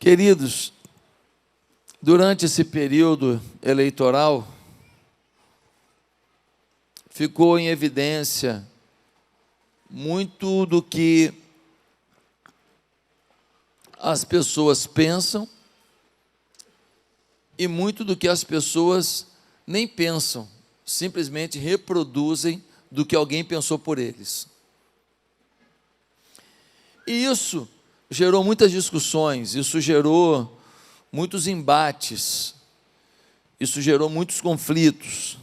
Queridos, durante esse período eleitoral, ficou em evidência muito do que as pessoas pensam e muito do que as pessoas nem pensam, simplesmente reproduzem do que alguém pensou por eles. E isso gerou muitas discussões, isso gerou muitos embates, isso gerou muitos conflitos.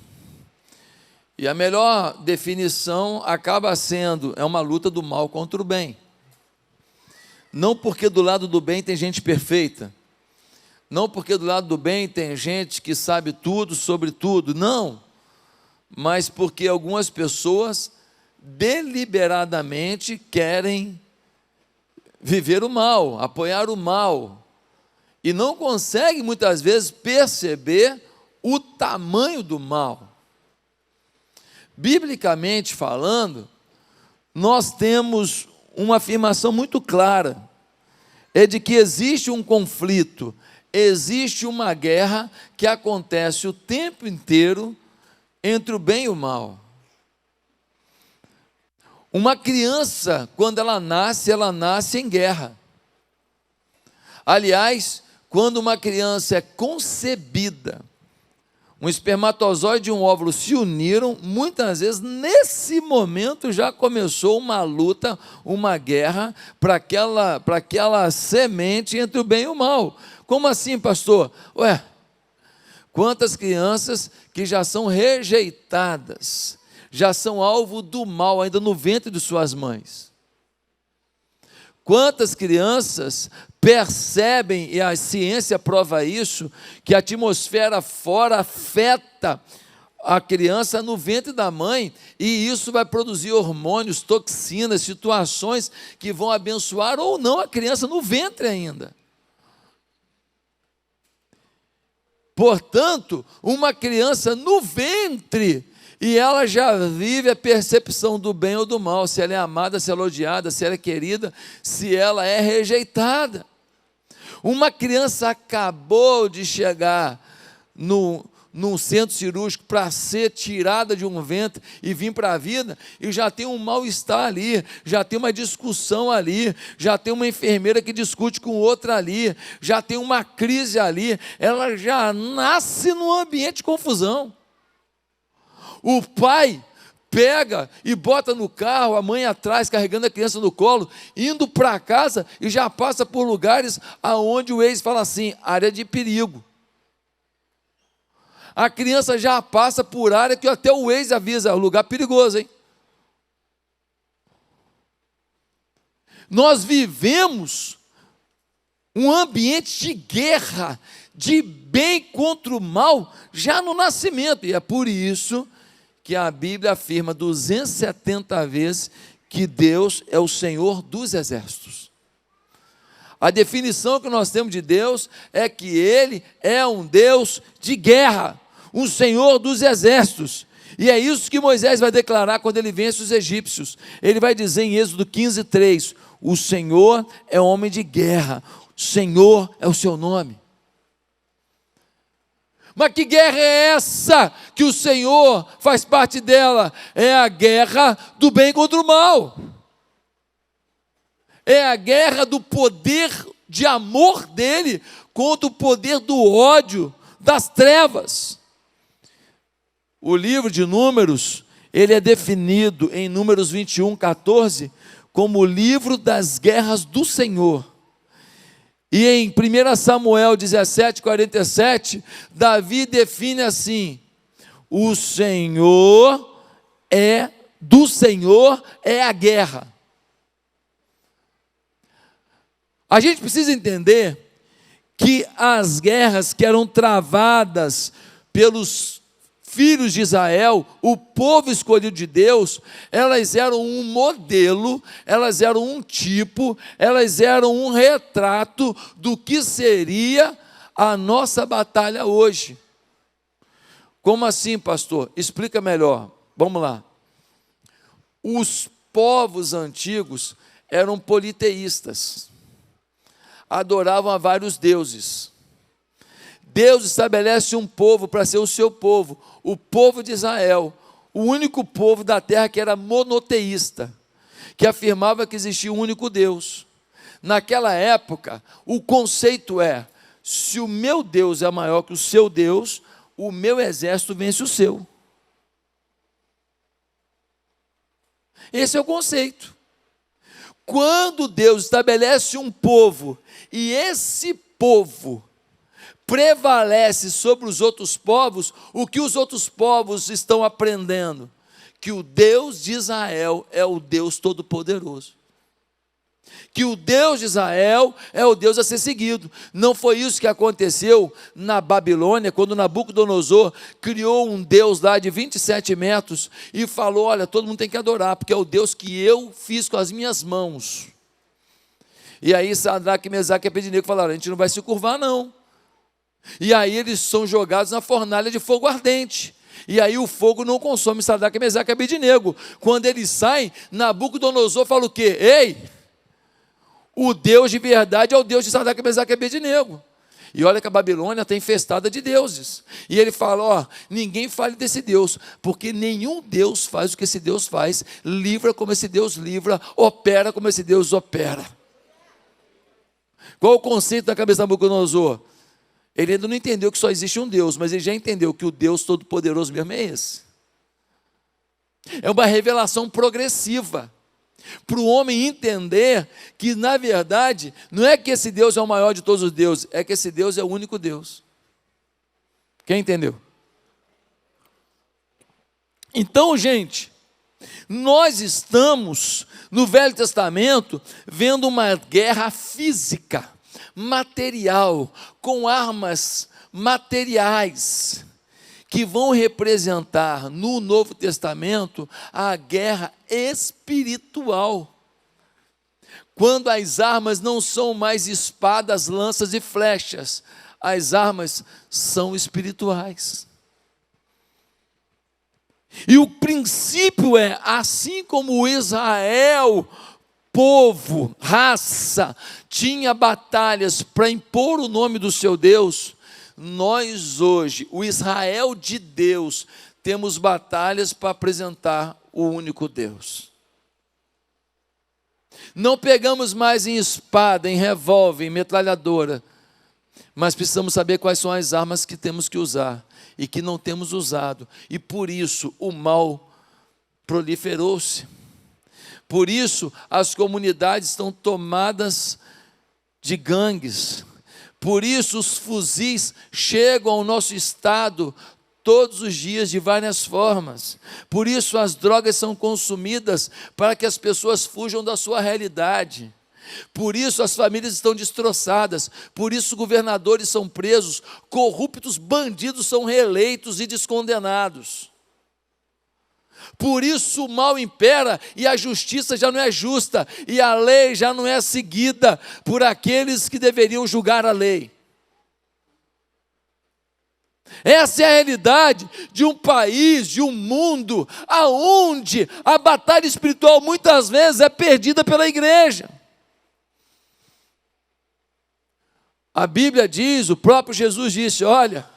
E a melhor definição acaba sendo, é uma luta do mal contra o bem. Não porque do lado do bem tem gente perfeita, não porque do lado do bem tem gente que sabe tudo sobre tudo, não, mas porque algumas pessoas deliberadamente querem viver o mal, apoiar o mal, e não conseguem muitas vezes perceber o tamanho do mal. Biblicamente falando, nós temos uma afirmação muito clara, é de que existe um conflito, existe uma guerra que acontece o tempo inteiro entre o bem e o mal. Uma criança, quando ela nasce em guerra. Aliás, quando uma criança é concebida, um espermatozoide e um óvulo se uniram, muitas vezes, nesse momento, já começou uma luta, uma guerra, para aquela semente entre o bem e o mal. Como assim, pastor? Quantas crianças que já são rejeitadas, já são alvo do mal, ainda no ventre de suas mães. Quantas crianças percebem, e a ciência prova isso, que a atmosfera fora afeta a criança no ventre da mãe, e isso vai produzir hormônios, toxinas, situações que vão abençoar ou não a criança no ventre ainda. Portanto, uma criança no ventre, e ela já vive a percepção do bem ou do mal, se ela é amada, se ela é odiada, se ela é querida, se ela é rejeitada. Uma criança acabou de chegar num centro cirúrgico para ser tirada de um ventre e vir para a vida, e já tem um mal-estar ali, já tem uma discussão ali, já tem uma enfermeira que discute com outra ali, já tem uma crise ali, ela já nasce num ambiente de confusão. O pai pega e bota no carro, a mãe atrás, carregando a criança no colo, indo para casa e já passa por lugares aonde o ex fala assim, área de perigo. A criança já passa por área que até o ex avisa, lugar perigoso, hein? Nós vivemos um ambiente de guerra, de bem contra o mal, já no nascimento, e é por isso que a Bíblia afirma 270 vezes que Deus é o Senhor dos exércitos. A definição que nós temos de Deus é que Ele é um Deus de guerra, um Senhor dos exércitos. E é isso que Moisés vai declarar quando ele vence os egípcios. Ele vai dizer em Êxodo 15:3, o Senhor é homem de guerra, o Senhor é o seu nome. Mas que guerra é essa que o Senhor faz parte dela? É a guerra do bem contra o mal. É a guerra do poder de amor dele contra o poder do ódio, das trevas. O livro de Números, ele é definido em Números 21:14 como o livro das guerras do Senhor. E em 1 Samuel 17:47, Davi define assim, do Senhor é a guerra. A gente precisa entender que as guerras que eram travadas pelos filhos de Israel, o povo escolhido de Deus, elas eram um modelo, elas eram um tipo, elas eram um retrato do que seria a nossa batalha hoje. Como assim, pastor? Explica melhor. Vamos lá. Os povos antigos eram politeístas. adoravam a vários deuses. Deus estabelece um povo para ser o seu povo, o povo de Israel, o único povo da terra que era monoteísta, que afirmava que existia um único Deus. Naquela época, o conceito é: se o meu Deus é maior que o seu Deus, o meu exército vence o seu. Esse é o conceito. Quando Deus estabelece um povo, e esse povo prevalece sobre os outros povos, o que os outros povos estão aprendendo? Que o Deus de Israel é o Deus Todo-Poderoso. Que o Deus de Israel é o Deus a ser seguido. Não foi isso que aconteceu na Babilônia, quando Nabucodonosor criou um Deus lá de 27 metros e falou: olha, todo mundo tem que adorar, porque é o Deus que eu fiz com as minhas mãos. E aí Sadraque, Mesaque e Abednego falaram: a gente não vai se curvar não. E aí eles são jogados na fornalha de fogo ardente. E aí o fogo não consome Sadraque, Mesaque e Abednego. Quando eles saem, Nabucodonosor fala o quê? Ei, o Deus de verdade é o Deus de Sadraque, Mesaque e Abednego. E olha que a Babilônia está infestada de deuses. E ele fala: ó, ninguém fale desse Deus, porque nenhum Deus faz o que esse Deus faz, livra como esse Deus livra, opera como esse Deus opera. Qual o conceito da cabeça de Nabucodonosor? Ele ainda não entendeu que só existe um Deus, mas ele já entendeu que o Deus Todo-Poderoso mesmo é esse. É uma revelação progressiva, para o homem entender que, na verdade, não é que esse Deus é o maior de todos os deuses, é que esse Deus é o único Deus. Quem entendeu? Então, gente, nós estamos, no Velho Testamento, vendo uma guerra física, material, com armas materiais, que vão representar no Novo Testamento a guerra espiritual. Quando as armas não são mais espadas, lanças e flechas, as armas são espirituais. E o princípio é: assim como o Israel, povo, raça, tinha batalhas para impor o nome do seu Deus, nós hoje, o Israel de Deus, temos batalhas para apresentar o único Deus. Não pegamos mais em espada, em revólver, em metralhadora, mas precisamos saber quais são as armas que temos que usar e que não temos usado, e por isso o mal proliferou-se. Por isso as comunidades estão tomadas de gangues. Por isso os fuzis chegam ao nosso estado todos os dias de várias formas. Por isso as drogas são consumidas para que as pessoas fujam da sua realidade. Por isso as famílias estão destroçadas. Por isso governadores são presos, corruptos, bandidos são reeleitos e descondenados. Por isso o mal impera e a justiça já não é justa, e a lei já não é seguida por aqueles que deveriam julgar a lei. Essa é a realidade de um país, de um mundo, aonde a batalha espiritual muitas vezes é perdida pela igreja. A Bíblia diz, o próprio Jesus disse: olha,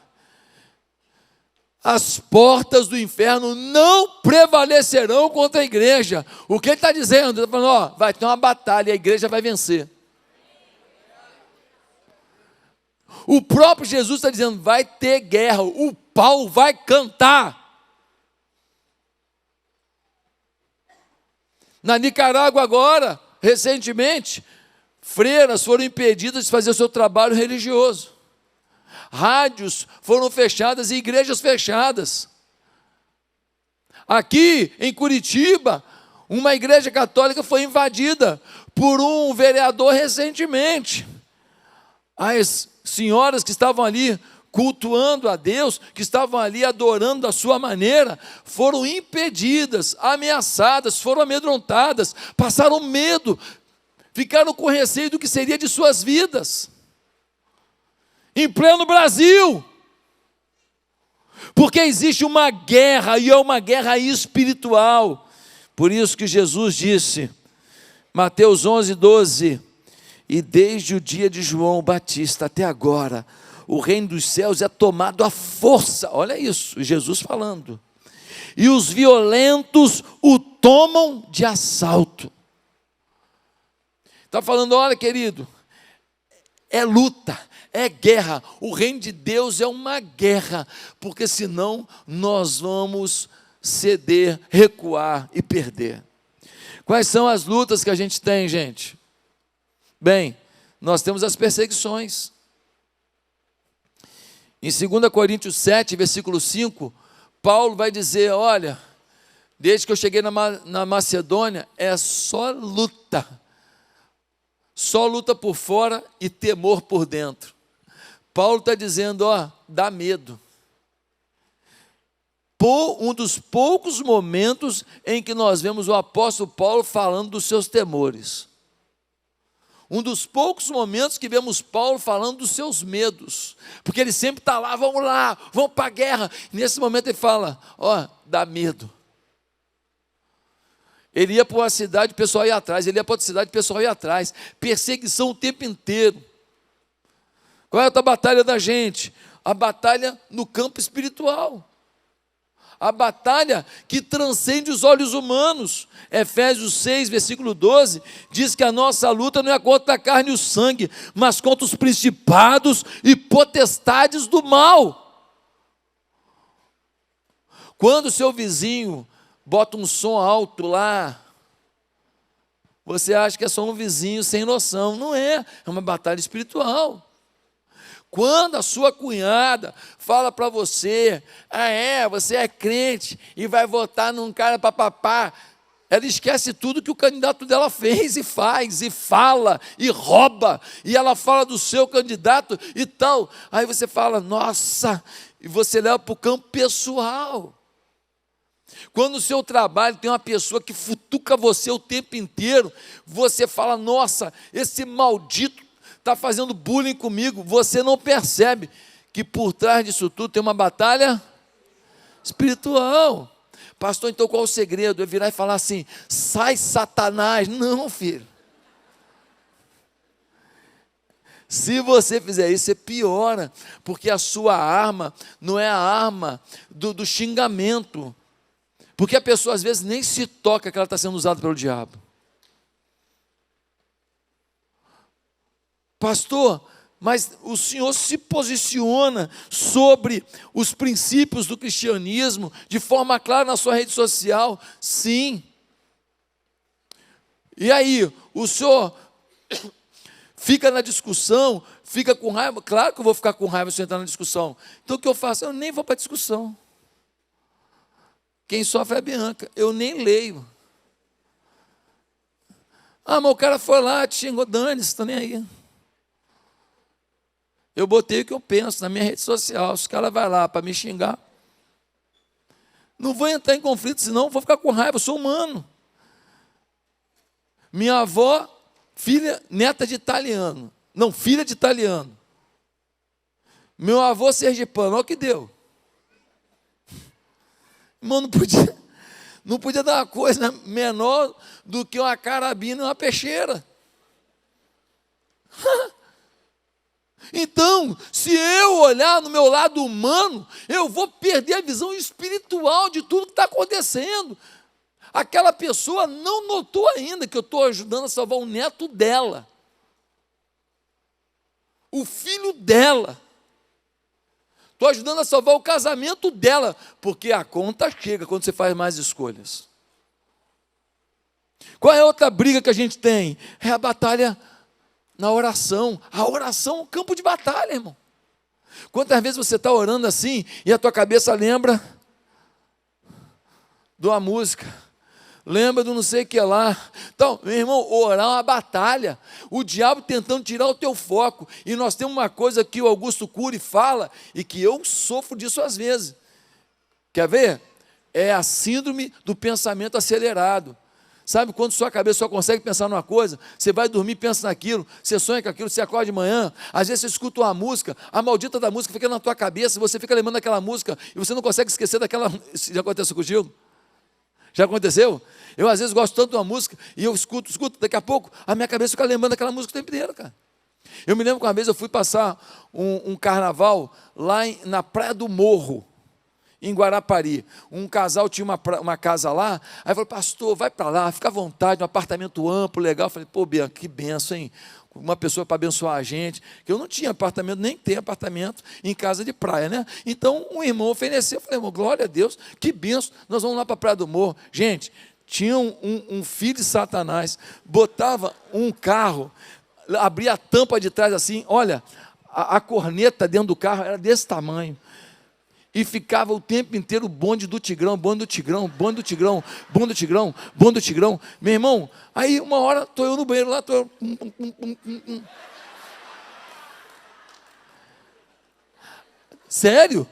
as portas do inferno não prevalecerão contra a igreja. O que ele está dizendo? Ele está falando: ó, vai ter uma batalha e a igreja vai vencer. O próprio Jesus está dizendo: vai ter guerra, o pau vai cantar. Na Nicarágua agora, recentemente, freiras foram impedidas de fazer o seu trabalho religioso. Rádios foram fechadas e igrejas fechadas. Aqui em Curitiba, uma igreja católica foi invadida por um vereador recentemente. As senhoras que estavam ali cultuando a Deus, que estavam ali adorando da sua maneira, foram impedidas, ameaçadas, foram amedrontadas, passaram medo, ficaram com receio do que seria de suas vidas. Em pleno Brasil, porque existe uma guerra, e é uma guerra espiritual. Por isso que Jesus disse, Mateus 11:12, E desde o dia de João Batista até agora, o reino dos céus é tomado à força. Olha isso, Jesus falando. E os violentos o tomam de assalto. Está falando, olha querido, é luta, é guerra. O reino de Deus é uma guerra, porque senão nós vamos ceder, recuar e perder. Quais são as lutas que a gente tem, gente? Bem, nós temos as perseguições. Em 2 Coríntios 7, versículo 5, Paulo vai dizer, olha, desde que eu cheguei na Macedônia, é só luta por fora e temor por dentro. Paulo está dizendo, ó, dá medo. Um dos poucos momentos em que nós vemos o apóstolo Paulo falando dos seus temores. Um dos poucos momentos que vemos Paulo falando dos seus medos, porque ele sempre está lá, vamos para a guerra. Nesse momento ele fala, ó, dá medo. Ele ia para uma cidade, o pessoal ia atrás, ele ia para outra cidade, o pessoal ia atrás, perseguição o tempo inteiro. Qual é a outra batalha da gente? A batalha no campo espiritual. A batalha que transcende os olhos humanos. Efésios 6, versículo 12, diz que a nossa luta não é contra a carne e o sangue, mas contra os principados e potestades do mal. Quando o seu vizinho bota um som alto lá, você acha que é só um vizinho sem noção. Não é, é uma batalha espiritual. Quando a sua cunhada fala para você, você é crente e vai votar num cara papapá, ela esquece tudo que o candidato dela fez e faz, e fala, e rouba, e ela fala do seu candidato e tal. Aí você fala, nossa, e você leva para o campo pessoal. Quando o seu trabalho tem uma pessoa que futuca você o tempo inteiro, você fala, nossa, esse maldito está fazendo bullying comigo. Você não percebe que por trás disso tudo tem uma batalha espiritual. Pastor, então qual o segredo? É virar e falar assim, sai Satanás. Não, filho. Se você fizer isso, você piora, porque a sua arma não é a arma do xingamento, porque a pessoa às vezes nem se toca que ela está sendo usada pelo diabo. Pastor, mas o senhor se posiciona sobre os princípios do cristianismo de forma clara na sua rede social? Sim. E aí, o senhor fica na discussão, fica com raiva? Claro que eu vou ficar com raiva se eu entrar na discussão. Então o que eu faço? Eu nem vou para a discussão. Quem sofre é a Bianca, eu nem leio. Mas o cara foi lá, te xingou, dane-se, está nem aí. Eu botei o que eu penso na minha rede social. Se o cara vai lá para me xingar, não vou entrar em conflito, senão vou ficar com raiva, eu sou humano. Minha avó, neta de italiano. Não, filha de italiano. Meu avô sergipano, olha o que deu. Irmão, não podia dar uma coisa menor do que uma carabina e uma peixeira. Então, se eu olhar no meu lado humano, eu vou perder a visão espiritual de tudo que está acontecendo. Aquela pessoa não notou ainda que eu estou ajudando a salvar o neto dela, o filho dela. Estou ajudando a salvar o casamento dela, porque a conta chega quando você faz mais escolhas. Qual é a outra briga que a gente tem? É a batalha na oração. A oração é um campo de batalha, irmão. Quantas vezes você está orando assim e a tua cabeça lembra de uma música, lembra do não sei o que lá. Então, meu irmão, orar é uma batalha. O diabo tentando tirar o teu foco. E nós temos uma coisa que o Augusto Cury fala, e que eu sofro disso às vezes. Quer ver? É a síndrome do pensamento acelerado. Sabe, quando sua cabeça só consegue pensar numa coisa, você vai dormir e pensa naquilo, você sonha com aquilo, você acorda de manhã, às vezes você escuta uma música, a maldita da música fica na tua cabeça, você fica lembrando daquela música, e você não consegue esquecer daquela. Já aconteceu contigo? Já aconteceu? Eu às vezes gosto tanto de uma música e eu escuto, daqui a pouco a minha cabeça fica lembrando daquela música o tempo inteiro, cara. Eu me lembro que uma vez eu fui passar um carnaval lá na Praia do Morro, em Guarapari. Um casal tinha uma casa lá, aí falou, pastor, vai para lá, fica à vontade, um apartamento amplo, legal. Eu falei, pô, Bianca, que benção, hein? Uma pessoa para abençoar a gente, que eu não tinha apartamento, nem tenho apartamento em casa de praia, né? Então, um irmão ofereceu, eu falei, irmão, glória a Deus, que benção, nós vamos lá para a Praia do Morro. Gente, tinha um filho de Satanás, botava um carro, abria a tampa de trás assim, olha, a corneta dentro do carro era desse tamanho, e ficava o tempo inteiro o bonde do Tigrão, bonde do Tigrão, bonde do Tigrão, bonde do Tigrão, bonde do Tigrão. Meu irmão, aí uma hora estou eu no banheiro lá, estou eu... Sério?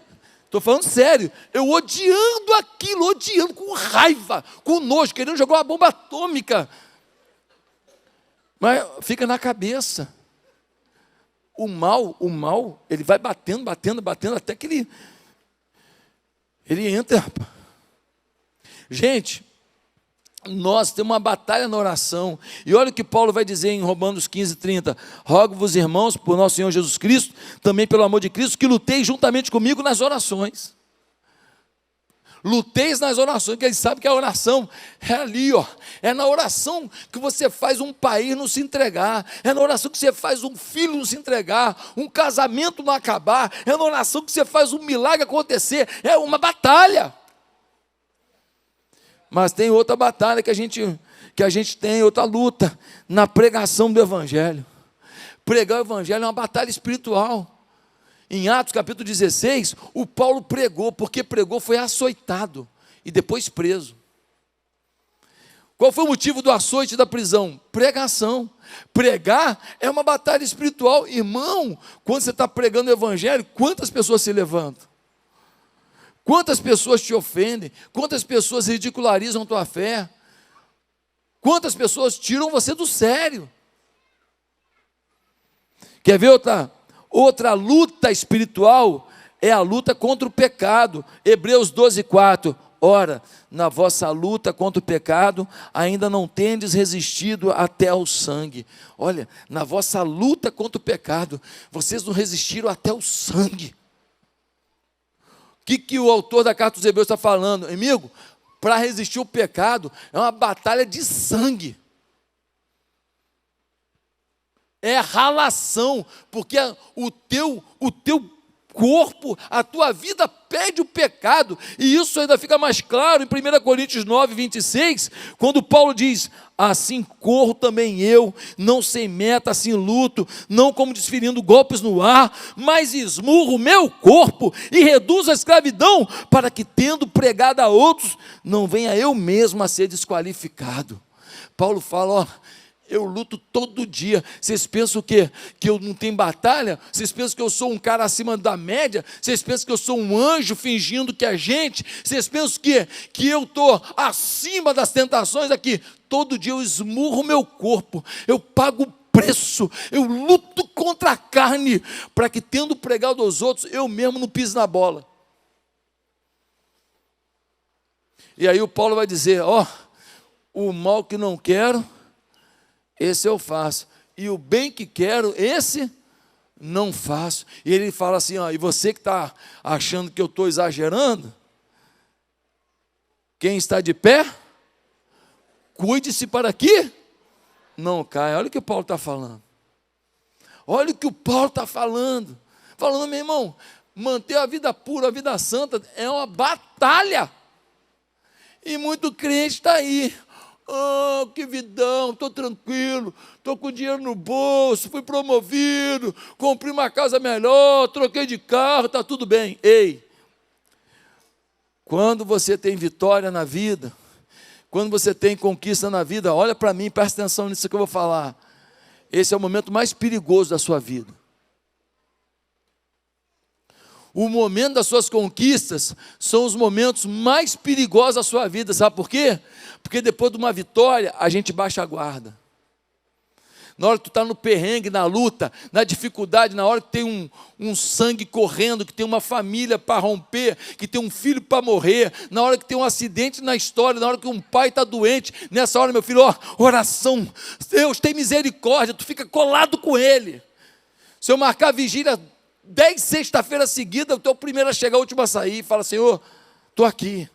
Estou falando sério. Eu odiando aquilo, odiando, com raiva, com nojo, querendo jogar uma bomba atômica. Mas fica na cabeça. O mal, ele vai batendo, até que ele entra. Gente, nós temos uma batalha na oração. E olha o que Paulo vai dizer em Romanos 15:30. Rogo-vos, irmãos, por nosso Senhor Jesus Cristo, também pelo amor de Cristo, que luteis juntamente comigo nas orações. Luteis nas orações, porque eles sabem que a oração é ali, ó. É na oração que você faz um país não se entregar. É na oração que você faz um filho não se entregar, um casamento não acabar. É na oração que você faz um milagre acontecer. É uma batalha. Mas tem outra batalha que a gente tem, outra luta, na pregação do Evangelho. Pregar o Evangelho é uma batalha espiritual. Em Atos capítulo 16, o Paulo pregou, porque pregou, foi açoitado e depois preso. Qual foi o motivo do açoite e da prisão? Pregação. Pregar é uma batalha espiritual. Irmão, quando você está pregando o Evangelho, quantas pessoas se levantam? Quantas pessoas te ofendem? Quantas pessoas ridicularizam a tua fé? Quantas pessoas tiram você do sério? Quer ver outra luta espiritual? É a luta contra o pecado. Hebreus 12:4. Ora, na vossa luta contra o pecado, ainda não tendes resistido até ao sangue. Olha, na vossa luta contra o pecado, vocês não resistiram até o sangue. O que o autor da carta dos Hebreus está falando? Amigo, para resistir ao pecado, é uma batalha de sangue. É ralação, porque o teu corpo, a tua vida pede o pecado, e isso ainda fica mais claro em 1 Coríntios 9:26, quando Paulo diz, assim corro também eu, não sem meta, assim luto, não como desferindo golpes no ar, mas esmurro o meu corpo e reduzo a escravidão, para que tendo pregado a outros, não venha eu mesmo a ser desqualificado. Paulo fala, ó, eu luto todo dia. Vocês pensam o quê? Que eu não tenho batalha? Vocês pensam que eu sou um cara acima da média? Vocês pensam que eu sou um anjo fingindo que é gente? Vocês pensam que eu estou acima das tentações aqui? Todo dia eu esmurro o meu corpo, eu pago o preço, eu luto contra a carne, para que tendo pregado aos outros, eu mesmo não pise na bola. E aí o Paulo vai dizer, ó, o mal que não quero, esse eu faço, e o bem que quero, esse não faço. E ele fala assim, ó, e você que está achando que eu estou exagerando, quem está de pé, cuide-se para que não caia. Olha o que o Paulo está falando. Olha o que o Paulo está falando. Falando, meu irmão, manter a vida pura, a vida santa, é uma batalha. E muito crente está aí. Oh, que vidão, estou tranquilo, estou com dinheiro no bolso, fui promovido, comprei uma casa melhor, troquei de carro, está tudo bem. Ei, quando você tem vitória na vida, quando você tem conquista na vida, olha para mim, presta atenção nisso que eu vou falar. Esse é o momento mais perigoso da sua vida. O momento das suas conquistas são os momentos mais perigosos da sua vida, sabe por quê? Porque depois de uma vitória, a gente baixa a guarda. na hora que tu está no perrengue, na luta, na dificuldade, na hora que tem um sangue correndo, que tem uma família para romper, que tem um filho para morrer, na hora que tem um acidente na história, na hora que um pai está doente, nessa hora, meu filho, ó, oração, Deus tem misericórdia, tu fica colado com Ele. Se eu marcar a vigília 10 sexta-feira seguida, tu é o primeiro a chegar, o último a sair, e fala, Senhor, estou aqui.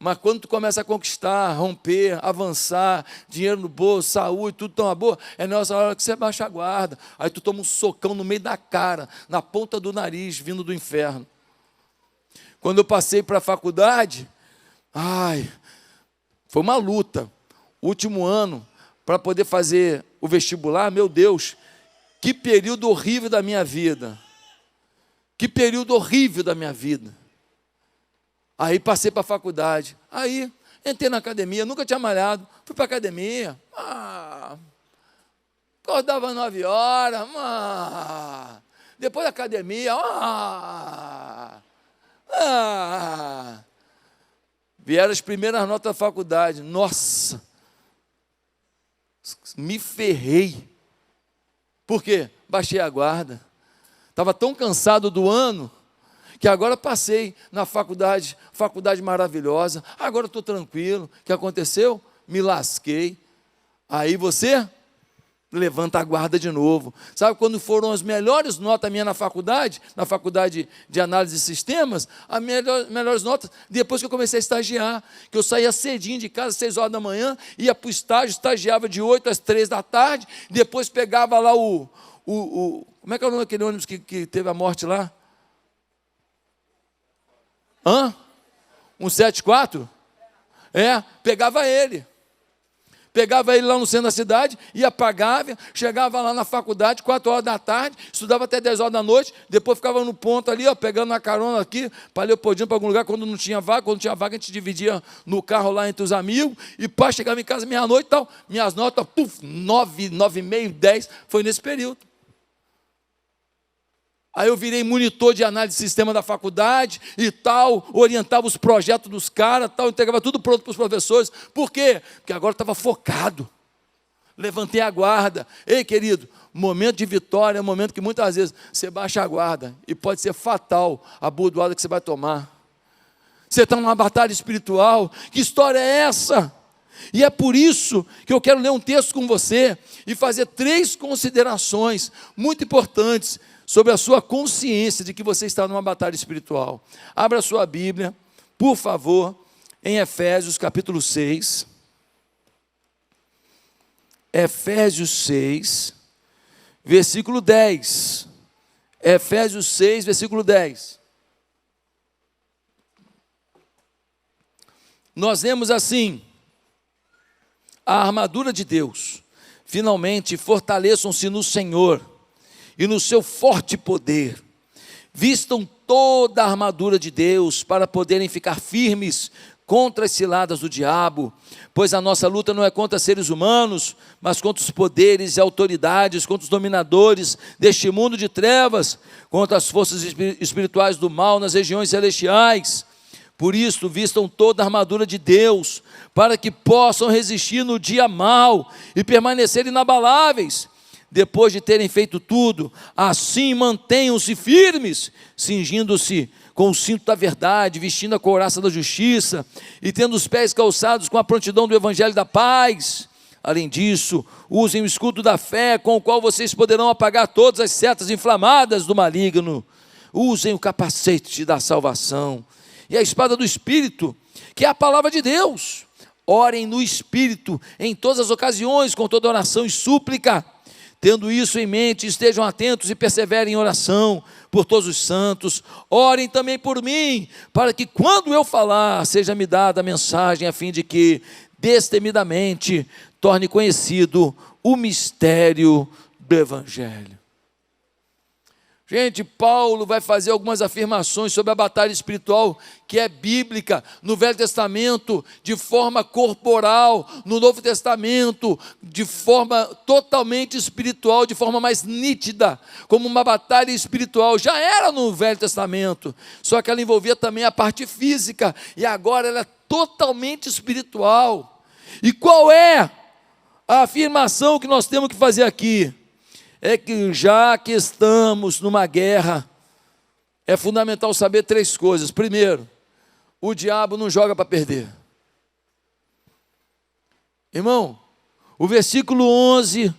Mas quando tu começa a conquistar, romper, avançar, dinheiro no bolso, saúde, tudo tão boa, é nessa hora que você baixa a guarda. Aí tu toma um socão no meio da cara, na ponta do nariz, vindo do inferno. Quando eu passei para a faculdade, foi uma luta. Último ano, para poder fazer o vestibular, meu Deus, que período horrível da minha vida. Que período horrível da minha vida. Aí passei para a faculdade, aí entrei na academia, nunca tinha malhado, fui para a academia, acordava 9 horas, depois da academia, vieram as primeiras notas da faculdade, nossa, me ferrei, por quê? Baixei a guarda, estava tão cansado do ano, que agora passei na faculdade maravilhosa, agora estou tranquilo. O que aconteceu? Me lasquei. Aí você levanta a guarda de novo. Sabe quando foram as melhores notas minhas na faculdade de análise de sistemas, as melhores notas, depois que eu comecei a estagiar, que eu saía cedinho de casa, 6 horas da manhã, ia para o estágio, estagiava de 8 às 3 da tarde, depois pegava lá como é que é o nome daquele ônibus que teve a morte lá? 174? Pegava ele lá no centro da cidade, ia para Gávea, chegava lá na faculdade, 4 horas da tarde, estudava até 10 horas da noite, depois ficava no ponto ali, pegando uma carona aqui, para Leopoldina, para algum lugar, quando não tinha vaga, a gente dividia no carro lá entre os amigos, e chegava em casa meia-noite e tal, minhas notas, 9, 9,5, 10, foi nesse período. Aí eu virei monitor de análise de sistema da faculdade e tal, orientava os projetos dos caras, tal, entregava tudo pronto para os professores. Por quê? Porque agora estava focado. Levantei a guarda. Ei, querido, momento de vitória é um momento que muitas vezes você baixa a guarda e pode ser fatal a bordoada que você vai tomar. Você está numa batalha espiritual. Que história é essa? E é por isso que eu quero ler um texto com você e fazer 3 considerações muito importantes sobre a sua consciência de que você está numa batalha espiritual. Abra a sua Bíblia, por favor, em Efésios capítulo 6. Efésios 6, versículo 10. Efésios 6, versículo 10. Nós lemos assim: a armadura de Deus, finalmente fortaleçam-se no Senhor e no seu forte poder, vistam toda a armadura de Deus para poderem ficar firmes contra as ciladas do diabo, pois a nossa luta não é contra seres humanos, mas contra os poderes e autoridades, contra os dominadores deste mundo de trevas, contra as forças espirituais do mal nas regiões celestiais. Por isso, vistam toda a armadura de Deus, para que possam resistir no dia mau e permanecer inabaláveis. Depois de terem feito tudo, assim mantenham-se firmes, cingindo-se com o cinto da verdade, vestindo a couraça da justiça e tendo os pés calçados com a prontidão do evangelho da paz. Além disso, usem o escudo da fé, com o qual vocês poderão apagar todas as setas inflamadas do maligno. Usem o capacete da salvação e a espada do Espírito, que é a palavra de Deus. Orem no Espírito em todas as ocasiões, com toda oração e súplica. Tendo isso em mente, estejam atentos e perseverem em oração por todos os santos. Orem também por mim, para que quando eu falar, seja-me dada a mensagem, a fim de que, destemidamente, torne conhecido o mistério do Evangelho. Gente, Paulo vai fazer algumas afirmações sobre a batalha espiritual que é bíblica, no Velho Testamento de forma corporal, no Novo Testamento de forma totalmente espiritual, de forma mais nítida, como uma batalha espiritual. Já era no Velho Testamento, só que ela envolvia também a parte física, e agora ela é totalmente espiritual. E qual é A afirmação que nós temos que fazer aqui é que, já que estamos numa guerra, é fundamental saber 3 coisas. Primeiro, o diabo não joga para perder. Irmão, o versículo 11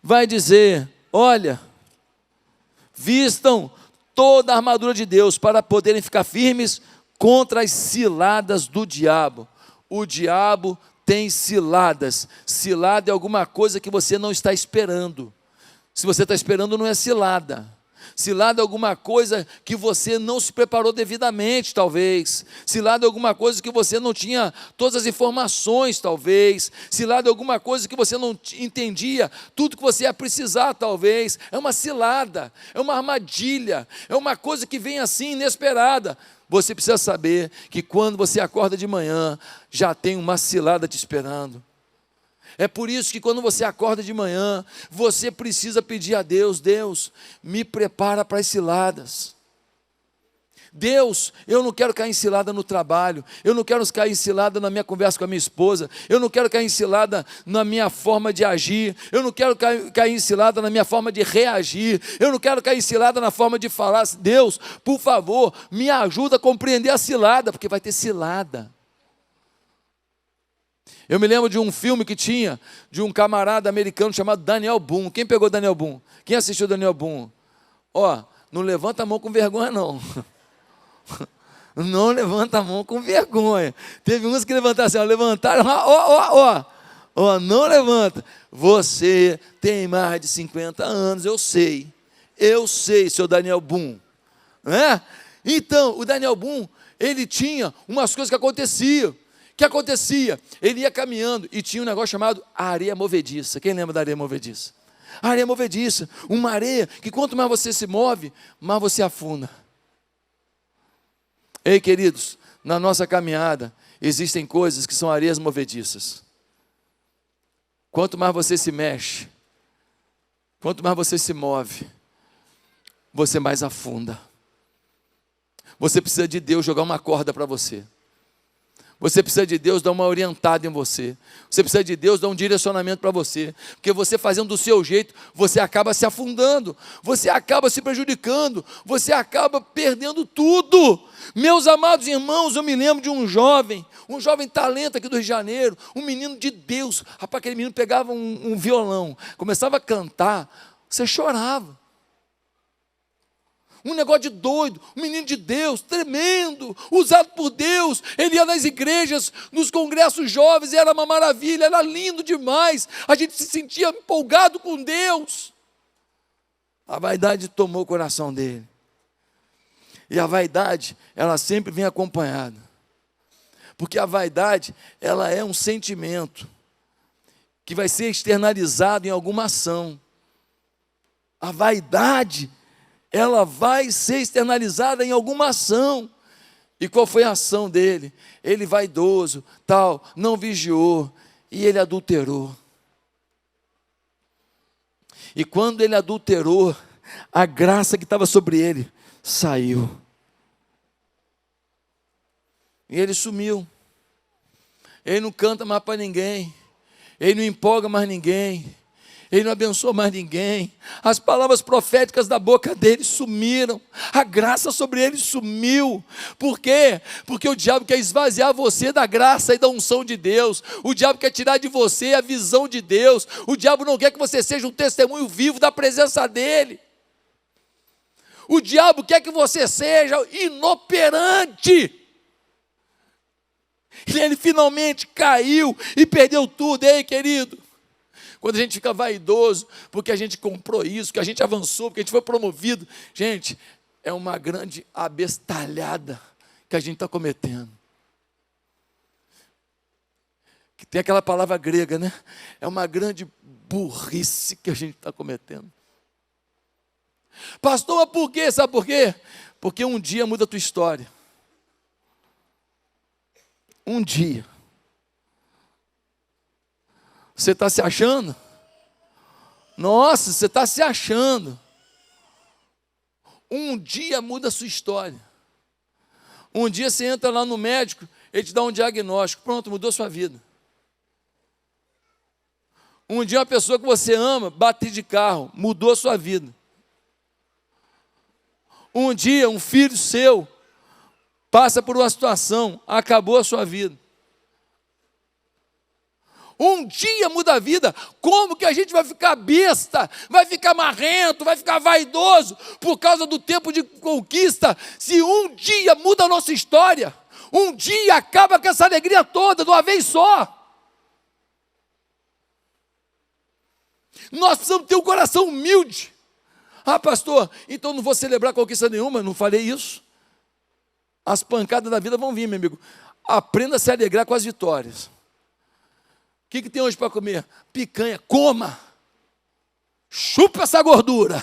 vai dizer: olha, vistam toda a armadura de Deus para poderem ficar firmes contra as ciladas do diabo. O diabo tem ciladas. Cilada é alguma coisa que você não está esperando. Se você está esperando, não é cilada. Cilada é alguma coisa que você não se preparou devidamente, talvez. Cilada é alguma coisa que você não tinha todas as informações, talvez. Cilada é alguma coisa que você não entendia tudo que você ia precisar, talvez. É uma cilada, é uma armadilha, é uma coisa que vem assim, inesperada. Você precisa saber que quando você acorda de manhã, já tem uma cilada te esperando. É por isso que quando você acorda de manhã, você precisa pedir a Deus: Deus, me prepara para as ciladas. Deus, eu não quero cair em cilada no trabalho, eu não quero cair em cilada na minha conversa com a minha esposa, eu não quero cair em cilada na minha forma de agir, eu não quero cair em cilada na minha forma de reagir, eu não quero cair em cilada na forma de falar. Deus, por favor, me ajuda a compreender a cilada, porque vai ter cilada. Eu me lembro de um filme que tinha, de um camarada americano chamado Daniel Boone. Quem pegou Daniel Boone? Quem assistiu Daniel Boone? Ó, não levanta a mão com vergonha, não. Não levanta a mão com vergonha. Teve uns que levantaram assim, ó, levantaram, ó, não levanta. Você tem mais de 50 anos, eu sei, seu Daniel Boone. Né? Então, o Daniel Boone, ele tinha umas coisas que aconteciam. O que acontecia? Ele ia caminhando e tinha um negócio chamado areia movediça. Quem lembra da areia movediça? A areia movediça, uma areia que quanto mais você se move, mais você afunda. Ei, queridos, na nossa caminhada existem coisas que são areias movediças. Quanto mais você se mexe, quanto mais você se move, você mais afunda. Você precisa de Deus jogar uma corda para você. Você precisa de Deus dar uma orientada em você. Você precisa de Deus dar um direcionamento para você. Porque você fazendo do seu jeito, você acaba se afundando. Você acaba se prejudicando. Você acaba perdendo tudo. Meus amados irmãos, eu me lembro de um jovem talento aqui do Rio de Janeiro. Um menino de Deus. Rapaz, aquele menino pegava um violão, começava a cantar, você chorava. Um negócio de doido, um menino de Deus, tremendo, usado por Deus. Ele ia nas igrejas, nos congressos jovens, era uma maravilha, era lindo demais. A gente se sentia empolgado com Deus. A vaidade tomou o coração dele. E a vaidade, ela sempre vem acompanhada. Porque a vaidade, ela é um sentimento que vai ser externalizado em alguma ação. A vaidade, ela vai ser externalizada em alguma ação. E qual foi a ação dele? Ele vaidoso, tal, não vigiou, e ele adulterou. E quando ele adulterou, a graça que estava sobre ele saiu. E ele sumiu. Ele não canta mais para ninguém. Ele não empolga mais ninguém. Ele não abençoa mais ninguém. As palavras proféticas da boca dele sumiram. A graça sobre ele sumiu. Por quê? Porque o diabo quer esvaziar você da graça e da unção de Deus. O diabo quer tirar de você a visão de Deus. O diabo não quer que você seja um testemunho vivo da presença dele. O diabo quer que você seja inoperante. E ele finalmente caiu e perdeu tudo. Ei, querido, quando a gente fica vaidoso, porque a gente comprou isso, que a gente avançou, porque a gente foi promovido, gente, é uma grande abestalhada que a gente está cometendo. Que tem aquela palavra grega, né? É uma grande burrice que a gente está cometendo. Pastor, mas por quê? Sabe por quê? Porque um dia muda a tua história. Um dia. Você está se achando? Nossa, você está se achando. Um dia muda a sua história. Um dia você entra lá no médico, ele te dá um diagnóstico, pronto, mudou a sua vida. Um dia uma pessoa que você ama, bate de carro, mudou a sua vida. Um dia um filho seu passa por uma situação, acabou a sua vida. Um dia muda a vida. Como que a gente vai ficar besta, vai ficar marrento, vai ficar vaidoso por causa do tempo de conquista, se um dia muda a nossa história? Um dia acaba com essa alegria toda, de uma vez só. Nós precisamos ter um coração humilde. Ah, pastor, então não vou celebrar conquista nenhuma. Não falei isso. As pancadas da vida vão vir, meu amigo. Aprenda a se alegrar com as vitórias. O que tem hoje para comer? Picanha, coma. Chupa essa gordura.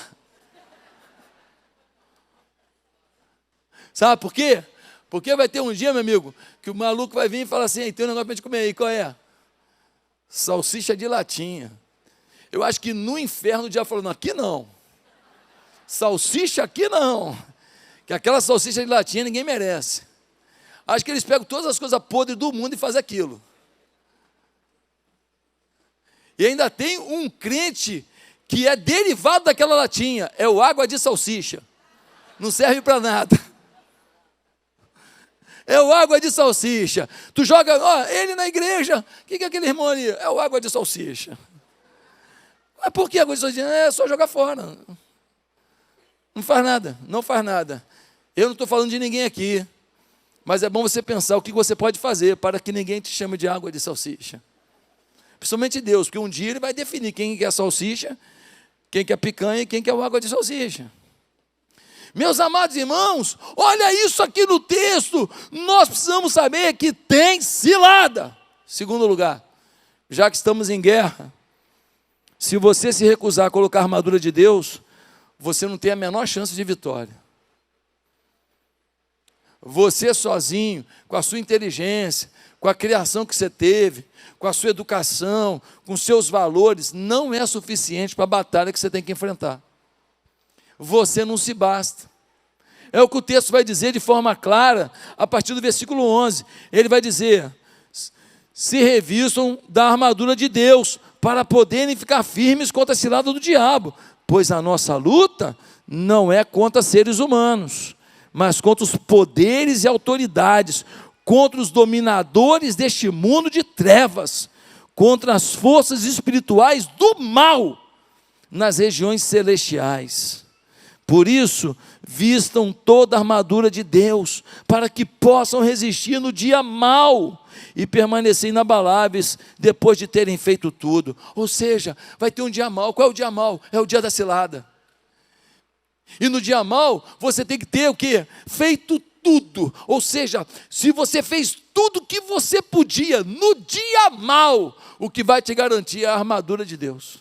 Sabe por quê? Porque vai ter um dia, meu amigo, que o maluco vai vir e falar assim: tem um negócio para gente comer aí, qual é? Salsicha de latinha. Eu acho que no inferno o diabo falou: não, aqui não. Salsicha aqui não. Que aquela salsicha de latinha ninguém merece. Acho que eles pegam todas as coisas podres do mundo e fazem aquilo. E ainda tem um crente que é derivado daquela latinha, é o água de salsicha. Não serve para nada. É o água de salsicha. Tu joga, ó, ele na igreja, o que é aquele irmão ali? É o água de salsicha. Mas por que água de salsicha? É só jogar fora. Não faz nada, não faz nada. Eu não estou falando de ninguém aqui, mas é bom você pensar o que você pode fazer para que ninguém te chame de água de salsicha. Principalmente Deus, porque um dia Ele vai definir quem quer salsicha, quem quer picanha e quem quer água de salsicha. Meus amados irmãos, olha isso aqui no texto. Nós precisamos saber que tem cilada. Segundo lugar, já que estamos em guerra, se você se recusar a colocar a armadura de Deus, você não tem a menor chance de vitória. Você sozinho, com a sua inteligência, com a criação que você teve, com a sua educação, com seus valores, não é suficiente para a batalha que você tem que enfrentar. Você não se basta. É o que o texto vai dizer de forma clara, a partir do versículo 11. Ele vai dizer: se revistam da armadura de Deus, para poderem ficar firmes contra a cilada do diabo, pois a nossa luta não é contra seres humanos, mas contra os poderes e autoridades, contra os dominadores deste mundo de trevas, contra as forças espirituais do mal nas regiões celestiais. Por isso, vistam toda a armadura de Deus, para que possam resistir no dia mau e permanecer inabaláveis depois de terem feito tudo. Ou seja, vai ter um dia mau. Qual é o dia mau? É o dia da cilada. E no dia mau, você tem que ter o quê? Feito tudo. Ou seja, se você fez tudo que você podia no dia mau, o que vai te garantir é a armadura de Deus.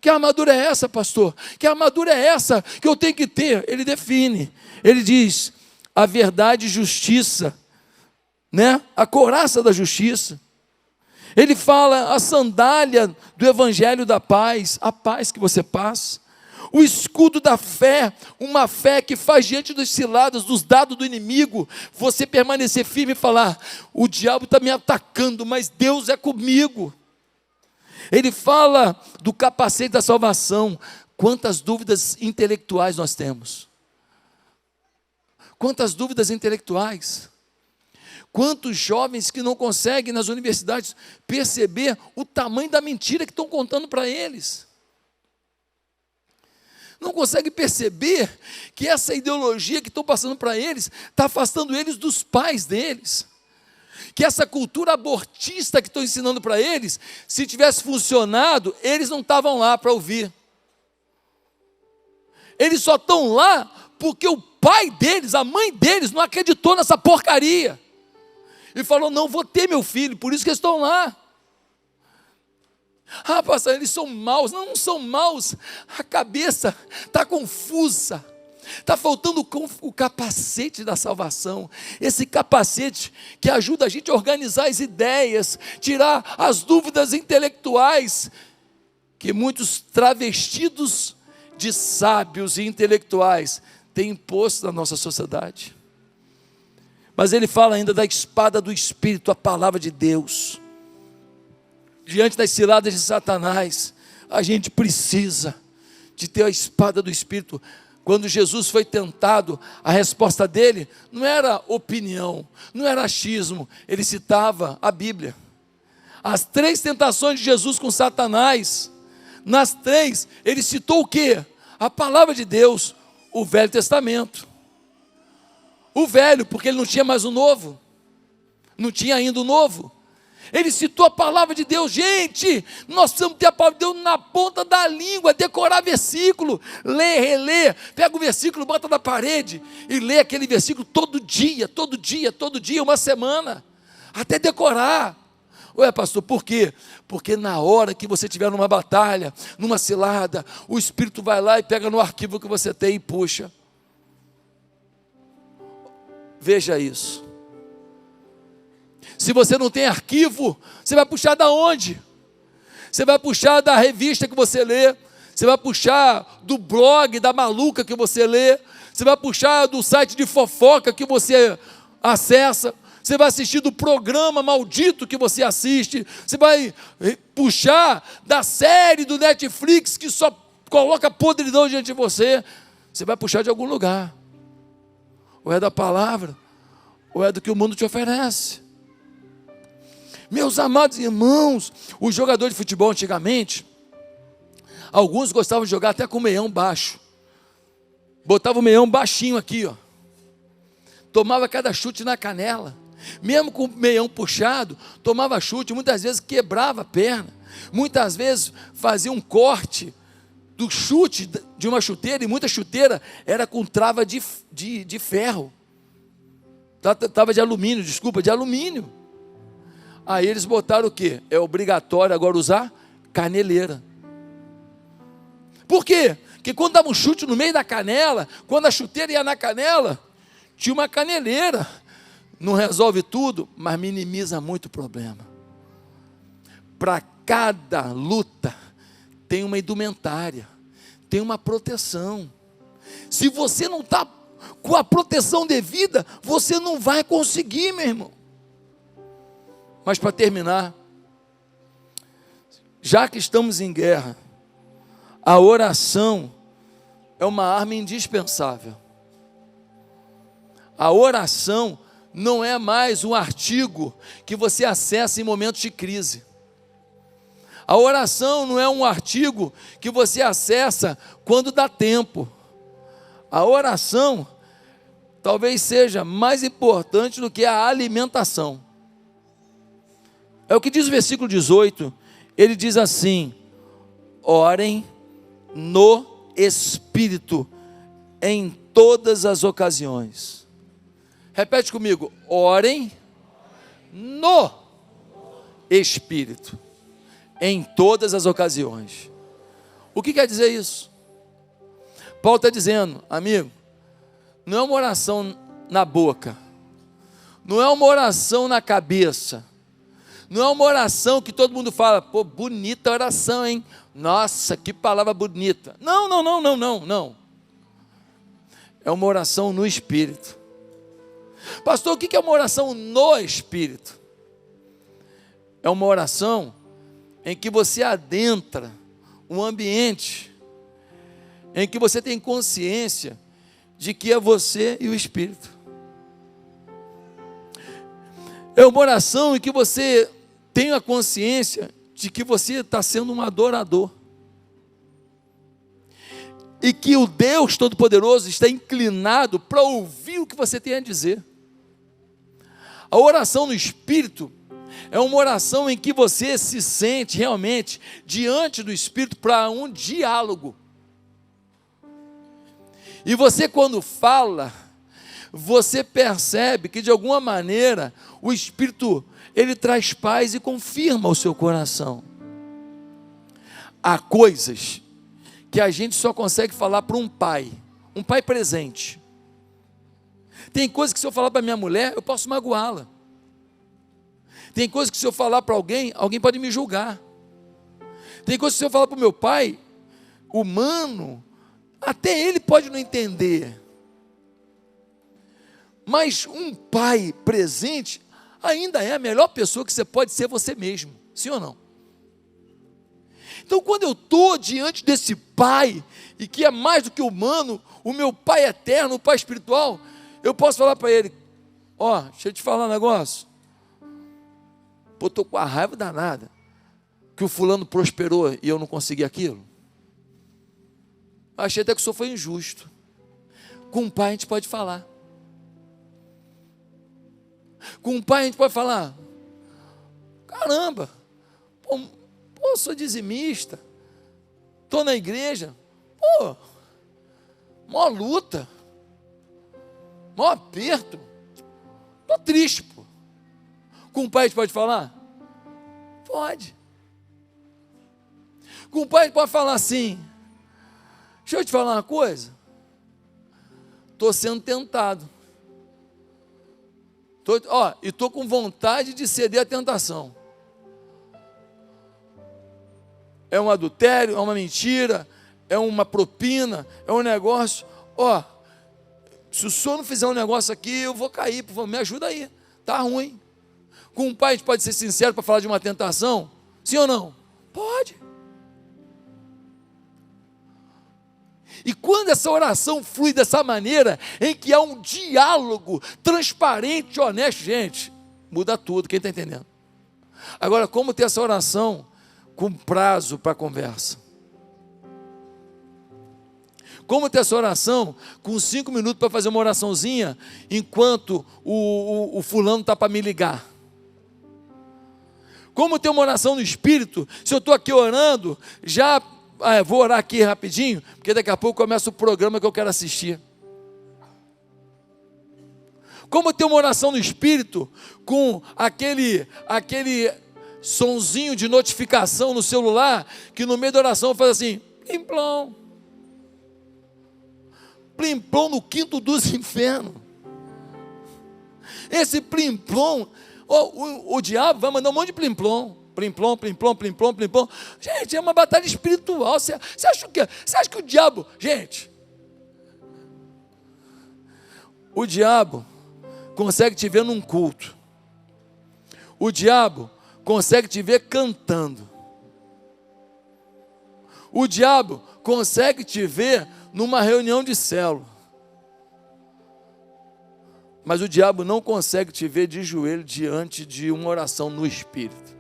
Que armadura é essa, pastor? Que armadura é essa que eu tenho que ter? Ele define. Ele diz: a verdade e justiça, né? A couraça da justiça. Ele fala a sandália do evangelho da paz, a paz que você passa. O escudo da fé, uma fé que faz diante dos ciladas, dos dados do inimigo, você permanecer firme e falar: o diabo está me atacando, mas Deus é comigo. Ele fala do capacete da salvação. Quantas dúvidas intelectuais nós temos? Quantas dúvidas intelectuais? Quantos jovens que não conseguem nas universidades perceber o tamanho da mentira que estão contando para eles? Não conseguem perceber que essa ideologia que estão passando para eles está afastando eles dos pais deles. Que essa cultura abortista que estão ensinando para eles, se tivesse funcionado, eles não estavam lá para ouvir. Eles só estão lá porque o pai deles, a mãe deles, não acreditou nessa porcaria. E falou: não vou ter meu filho, por isso que eles estão lá. Ah, pastor, eles são maus. Não, não são maus. A cabeça está confusa. Está faltando o capacete da salvação. Esse capacete que ajuda a gente a organizar as ideias, tirar as dúvidas intelectuais, que muitos travestidos de sábios e intelectuais têm imposto na nossa sociedade. Mas ele fala ainda da espada do Espírito, a palavra de Deus. diante das ciladas de Satanás, a gente precisa de ter a espada do Espírito. Quando Jesus foi tentado, a resposta dele não era opinião, não era achismo, ele citava a Bíblia. As 3 tentações de Jesus com Satanás, nas 3, ele citou o quê? A palavra de Deus, o Velho Testamento. O velho, porque ele não tinha mais o novo, não tinha ainda o novo. Ele citou a palavra de Deus. Gente, nós precisamos ter a palavra de Deus na ponta da língua, decorar versículo, ler, reler, pega o versículo, bota na parede e lê aquele versículo todo dia, uma semana, até decorar. Ué, pastor, por quê? Porque na hora que você estiver numa batalha, numa cilada, o Espírito vai lá e pega no arquivo que você tem e puxa. Veja isso. Se você não tem arquivo, você vai puxar da onde? Você vai puxar da revista que você lê, você vai puxar do blog da maluca que você lê, você vai puxar do site de fofoca que você acessa, você vai assistir do programa maldito que você assiste, você vai puxar da série do Netflix que só coloca podridão diante de você, você vai puxar de algum lugar. Ou é da palavra, ou é do que o mundo te oferece. Meus amados irmãos, os jogadores de futebol antigamente, alguns gostavam de jogar até com o meião baixo. Botava o meião baixinho aqui, ó. Tomava cada chute na canela. Mesmo com o meião puxado, tomava chute, muitas vezes quebrava a perna. Muitas vezes fazia um corte do chute de uma chuteira, e muita chuteira era com trava de ferro. Trava de alumínio, de alumínio. Aí eles botaram o quê? É obrigatório agora usar caneleira. Por quê? Porque quando dava um chute no meio da canela, quando a chuteira ia na canela, tinha uma caneleira. Não resolve tudo, mas minimiza muito o problema. Para cada luta, tem uma indumentária, tem uma proteção. Se você não está com a proteção devida, você não vai conseguir, meu irmão. Mas para terminar, já que estamos em guerra, a oração é uma arma indispensável. A oração não é mais um artigo que você acessa em momentos de crise. A oração não é um artigo que você acessa quando dá tempo. A oração talvez seja mais importante do que a alimentação. É o que diz o versículo 18, ele diz assim: orem no Espírito em todas as ocasiões. Repete comigo, orem no Espírito em todas as ocasiões. O que quer dizer isso? Paulo está dizendo, amigo, não é uma oração na boca, não é uma oração na cabeça, não é uma oração que todo mundo fala, pô, bonita oração, hein? Nossa, que palavra bonita. Não. É uma oração no Espírito. Pastor, o que é uma oração no Espírito? É uma oração em que você adentra um ambiente em que você tem consciência de que é você e o Espírito. É uma oração em que você tem a consciência de que você está sendo um adorador. E que o Deus Todo-Poderoso está inclinado para ouvir o que você tem a dizer. A oração no Espírito é uma oração em que você se sente realmente diante do Espírito para um diálogo. E você, quando fala, você percebe que de alguma maneira o Espírito, ele traz paz e confirma o seu coração. Há coisas que a gente só consegue falar para um pai presente. Tem coisas que se eu falar para minha mulher, eu posso magoá-la. Tem coisas que se eu falar para alguém, alguém pode me julgar. Tem coisas que se eu falar para o meu pai, humano, até ele pode não entender. Mas um pai presente ainda é a melhor pessoa que você pode ser você mesmo. Sim ou não? Então, quando eu estou diante desse Pai, e que é mais do que humano, o meu Pai eterno, o Pai espiritual, eu posso falar para Ele: ó, deixa eu te falar um negócio. Pô, estou com a raiva danada, que o fulano prosperou e eu não consegui aquilo. Achei até que o senhor foi injusto. Com o Pai a gente pode falar. Com o Pai a gente pode falar: caramba, pô, sou dizimista, estou na igreja, pô, maior luta, maior aperto, estou triste, pô. Com o Pai a gente pode falar? Pode. Com o Pai a gente pode falar assim: deixa eu te falar uma coisa, estou sendo tentado, e estou com vontade de ceder à tentação. É um adultério, é uma mentira, é uma propina, é um negócio. Se o senhor não fizer um negócio aqui, eu vou cair, por favor, me ajuda aí, está ruim. Com o Pai a gente pode ser sincero para falar de uma tentação? Sim ou não? Pode. E quando essa oração flui dessa maneira, em que há um diálogo transparente, honesto, gente, muda tudo, quem está entendendo? Agora, como ter essa oração com prazo para a conversa? Como ter essa oração com 5 minutos para fazer uma oraçãozinha, enquanto o fulano está para me ligar? Como ter uma oração no Espírito, se eu estou aqui orando, já... vou orar aqui rapidinho, porque daqui a pouco começa o programa que eu quero assistir. Como ter uma oração no Espírito, com aquele sonzinho de notificação no celular, que no meio da oração faz assim, plim-plom. Plim-plom no quinto dos infernos. Esse plim-plom, o diabo vai mandar um monte de plim-plom. Plim-plom, plim-plom, plim-plom, plim-plom. Gente, é uma batalha espiritual. Você acha que o diabo... Gente, o diabo consegue te ver num culto. O diabo consegue te ver cantando. O diabo consegue te ver numa reunião de célula. Mas o diabo não consegue te ver de joelho diante de uma oração no Espírito.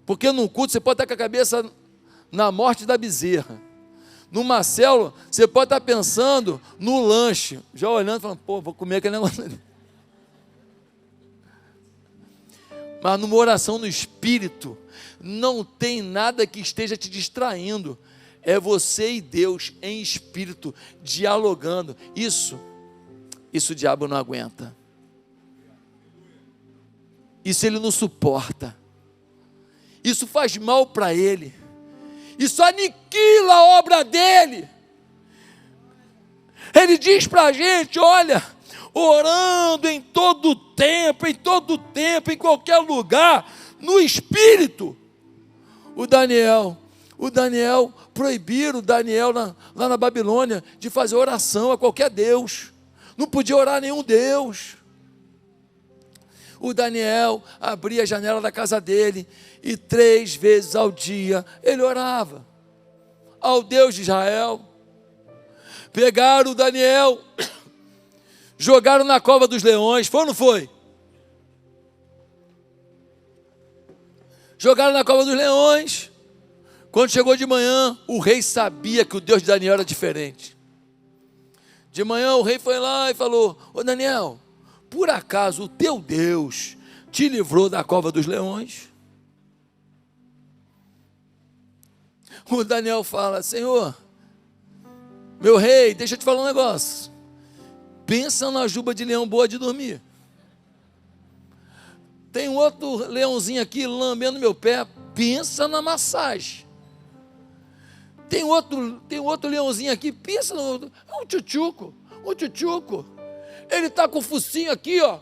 Porque num culto você pode estar com a cabeça na morte da bezerra. Numa célula, você pode estar pensando no lanche, já olhando e falando: pô, vou comer aquele negócio ali. Mas numa oração no Espírito, não tem nada que esteja te distraindo. É você e Deus em Espírito, dialogando. Isso o diabo não aguenta. Isso ele não suporta. Isso faz mal para ele. Isso aniquila a obra dele. Ele diz para a gente: olha, orando em todo tempo, em qualquer lugar, no Espírito. O Daniel proibiram o Daniel lá na Babilônia de fazer oração a qualquer Deus. Não podia orar a nenhum Deus. O Daniel abria a janela da casa dele e 3 vezes ao dia ele orava ao Deus de Israel. Pegaram o Daniel, jogaram na cova dos leões, foi ou não foi? Jogaram na cova dos leões. Quando chegou de manhã, o rei sabia que o Deus de Daniel era diferente. De manhã o rei foi lá e falou: ô Daniel, por acaso o teu Deus te livrou da cova dos leões? O Daniel fala: Senhor, meu rei, deixa eu te falar um negócio. Pensa na juba de leão boa de dormir. Tem um outro leãozinho aqui lambendo meu pé. Pensa na massagem. Tem outro leãozinho aqui. Pensa no... É um tchutchuco. Ele está com o focinho aqui, ó,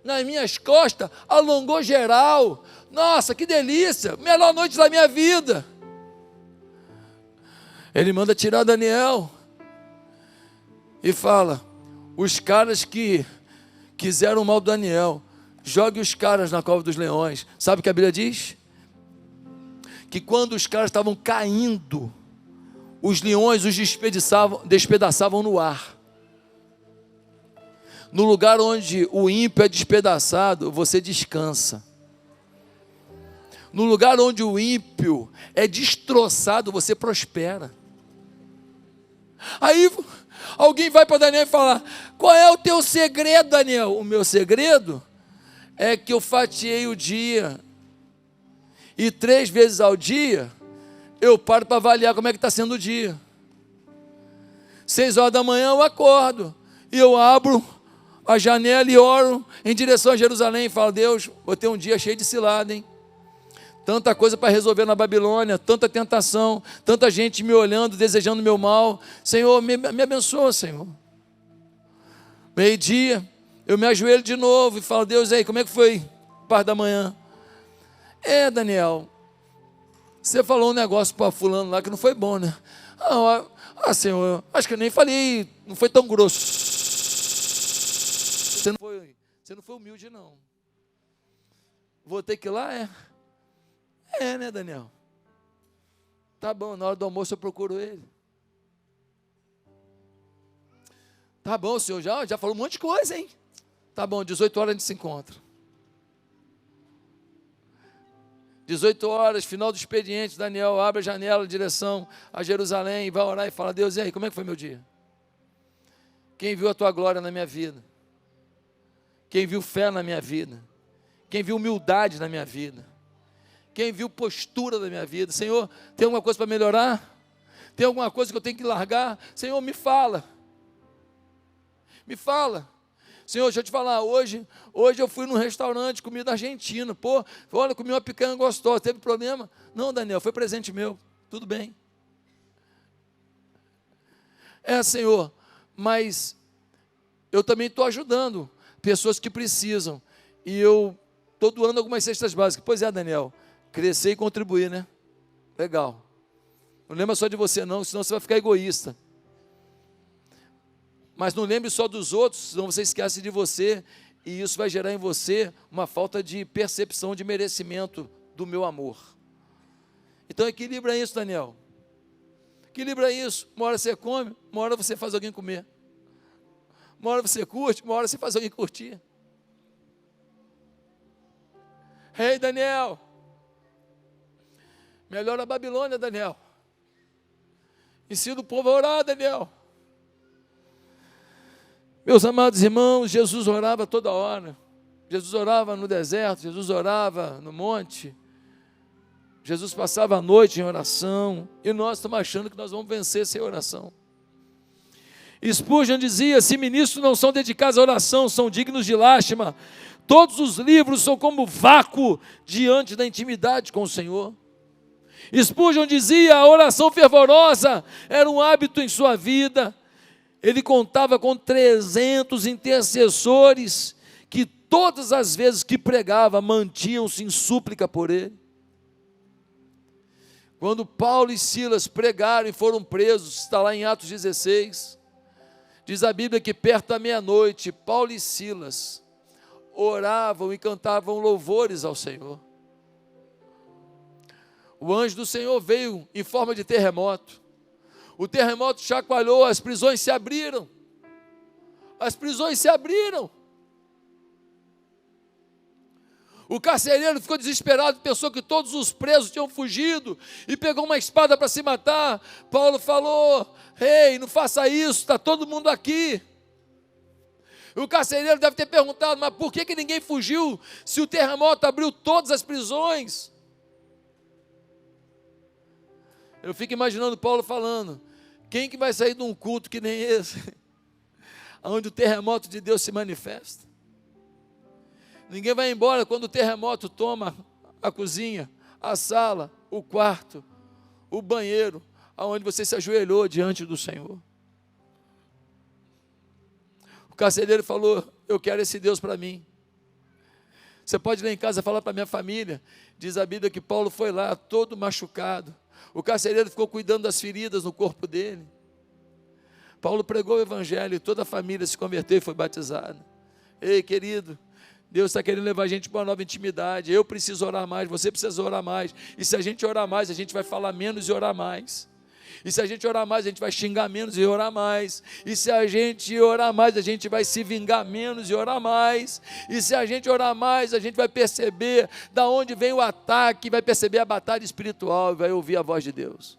nas minhas costas. Alongou geral. Nossa, que delícia. Melhor noite da minha vida. Ele manda tirar Daniel e fala: os caras que quiseram mal do Daniel, jogue os caras na cova dos leões. Sabe o que a Bíblia diz? que quando os caras estavam caindo, os leões os despedaçavam no ar. No lugar onde o ímpio é despedaçado, você descansa. No lugar onde o ímpio é destroçado, você prospera. Aí alguém vai para Daniel e fala: qual é o teu segredo, Daniel? O meu segredo é que eu fatiei o dia, e 3 vezes ao dia eu paro para avaliar como é que está sendo o dia. 6 horas da manhã eu acordo, e eu abro a janela e oro em direção a Jerusalém e falo: Deus, vou ter um dia cheio de cilada, hein? Tanta coisa para resolver na Babilônia, tanta tentação, tanta gente me olhando, desejando meu mal. Senhor, me abençoa, Senhor. Meio-dia, eu me ajoelho de novo e falo: Deus, aí, como é que foi? Parte da manhã. Daniel, você falou um negócio para fulano lá que não foi bom, né? Senhor, acho que eu nem falei, não foi tão grosso. Você não foi humilde, não. Vou ter que ir lá, né, Daniel? Tá bom, na hora do almoço eu procuro ele. Tá bom, senhor, já falou um monte de coisa, hein? Tá bom, 18 horas a gente se encontra. 18 horas, final do expediente, Daniel abre a janela em direção a Jerusalém, vai orar e fala: Deus, e aí, como é que foi meu dia? Quem viu a tua glória na minha vida? Quem viu fé na minha vida? Quem viu humildade na minha vida? Quem viu postura da minha vida? Senhor, tem alguma coisa para melhorar? Tem alguma coisa que eu tenho que largar? Senhor, me fala. Me fala. Senhor, deixa eu te falar, hoje eu fui num restaurante, comida argentina. Pô, olha, comi uma picanha gostosa, teve problema? Não, Daniel, foi presente meu, tudo bem. Senhor, mas eu também estou ajudando pessoas que precisam. E eu estou doando algumas cestas básicas. Pois é, Daniel, crescer e contribuir, né? Legal. Não lembra só de você não, senão você vai ficar egoísta. Mas não lembre só dos outros, senão você esquece de você, e isso vai gerar em você uma falta de percepção de merecimento do meu amor. Então equilibra isso, Daniel. Equilibra isso. Uma hora você come, uma hora você faz alguém comer. Uma hora você curte, uma hora você faz alguém curtir. Ei, Daniel. Melhora a Babilônia, Daniel. Ensina o povo a orar, Daniel. Meus amados irmãos, Jesus orava toda hora. Jesus orava no deserto, Jesus orava no monte. Jesus passava a noite em oração. E nós estamos achando que nós vamos vencer sem oração. Spurgeon dizia: se ministros não são dedicados à oração, são dignos de lástima. Todos os livros são como vácuo diante da intimidade com o Senhor. Spurgeon dizia: a oração fervorosa era um hábito em sua vida. Ele contava com 300 intercessores que todas as vezes que pregava mantinham-se em súplica por ele. Quando Paulo e Silas pregaram e foram presos, está lá em Atos 16, diz a Bíblia que perto da meia-noite, Paulo e Silas oravam e cantavam louvores ao Senhor. O anjo do Senhor veio em forma de terremoto. O terremoto chacoalhou, as prisões se abriram. As prisões se abriram. O carcereiro ficou desesperado, pensou que todos os presos tinham fugido e pegou uma espada para se matar. Paulo falou: ei, não faça isso, está todo mundo aqui. O carcereiro deve ter perguntado: mas por que ninguém fugiu se o terremoto abriu todas as prisões? Eu fico imaginando Paulo falando: quem que vai sair de um culto que nem esse, onde o terremoto de Deus se manifesta? Ninguém vai embora quando o terremoto toma a cozinha, a sala, o quarto, o banheiro, aonde você se ajoelhou diante do Senhor. O carcereiro falou: eu quero esse Deus para mim. Você pode ir lá em casa falar para a minha família. Diz a Bíblia que Paulo foi lá todo machucado. O carcereiro ficou cuidando das feridas no corpo dele. Paulo pregou o evangelho e toda a família se converteu e foi batizada. Ei, querido, Deus está querendo levar a gente para uma nova intimidade. Eu preciso orar mais, você precisa orar mais. E se a gente orar mais, a gente vai falar menos e orar mais. E se a gente orar mais, a gente vai xingar menos e orar mais. E se a gente orar mais, a gente vai se vingar menos e orar mais. E se a gente orar mais, a gente vai perceber da onde vem o ataque, vai perceber a batalha espiritual e vai ouvir a voz de Deus.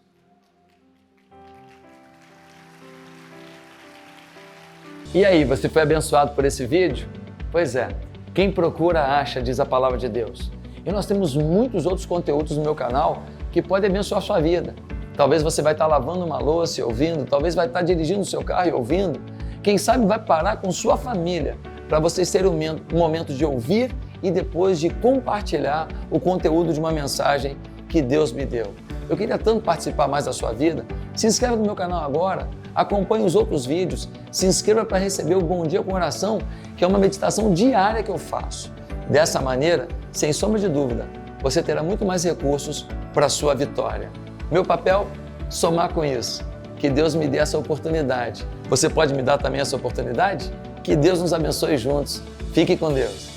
E aí, você foi abençoado por esse vídeo? Pois é, quem procura acha, diz a palavra de Deus. E nós temos muitos outros conteúdos no meu canal que podem abençoar a sua vida. Talvez você vai estar lavando uma louça e ouvindo, talvez vai estar dirigindo o seu carro e ouvindo. Quem sabe vai parar com sua família para vocês terem um momento de ouvir e depois de compartilhar o conteúdo de uma mensagem que Deus me deu. Eu queria tanto participar mais da sua vida. Se inscreva no meu canal agora, acompanhe os outros vídeos, se inscreva para receber o Bom Dia com Oração, que é uma meditação diária que eu faço. Dessa maneira, sem sombra de dúvida, você terá muito mais recursos para a sua vitória. Meu papel? Somar com isso. Que Deus me dê essa oportunidade. Você pode me dar também essa oportunidade? Que Deus nos abençoe juntos. Fique com Deus.